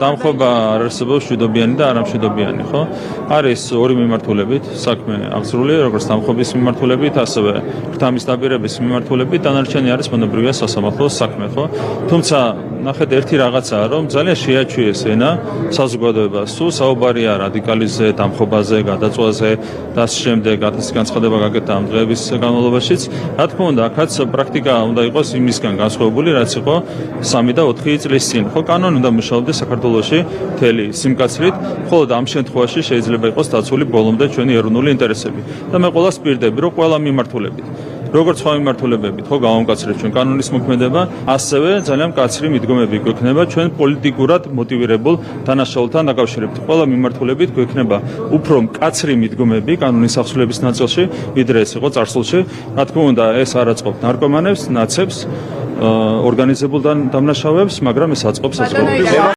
დამხობა არ არსებობს მშვიდობიანი და არამშვიდობიანი, ხო? არის ორი მიმართულებით საქმე აღძრული, როგორც დამხობის მიმართულებით, ასევე ღვთამისდაპირების მიმართულებით, დანარჩენი არის მონებრივია სასამართლოს საქმე, ხო? თუმცა ნახეთ ერთი რაღაცაა, რომ ძალიან შეაჩვიეს ენა საზოგადოებას, თუ საუბარია რადიკალიზმზე, დამხობაზე, გადაწვაზე და ამ შემდეგ ათასი განცხადება გაკეთა ამ დღეების განმავლობაშიც, რა თქმა უნდა, აქაც პრაქტიკა უნდა იყოს იმისგან განსხვავებული, რაც იყო 3 და 4 წლის წინ, ხო? კანონი უნდა მუშაობდეს საქართველოში მთელი სიმკაცრით, ხოლო ამ შემთხვევაში შეიძლება იყოს დაცული ბოლომდე ჩვენი ეროვნული ინტერესები. და მე ყველას პირდები, რომ ყველა მიმართულებით როგორც სხვა მიმართულებებით, ხო გავამკაცრებთ ჩვენ კანონის მოქმედება, ასევე ძალიან მკაცრი მიდგომები გვექნება ჩვენ პოლიტიკურად მოტივირებულ დანაშაულთან დაკავშირებით. ყველა მიმართულებით გვექნება უფრო მკაცრი მიდგომები კანონის აღსრულების ნაწილში, ვიდრე ეს იყო წარსულში. რა თქმა უნდა, ეს არ აწყობთ ნარკომანებს, ნაცებს, ორგანიზებულ დამნაშავეებს, მაგრამ ეს აწყობს საზოგადოებას.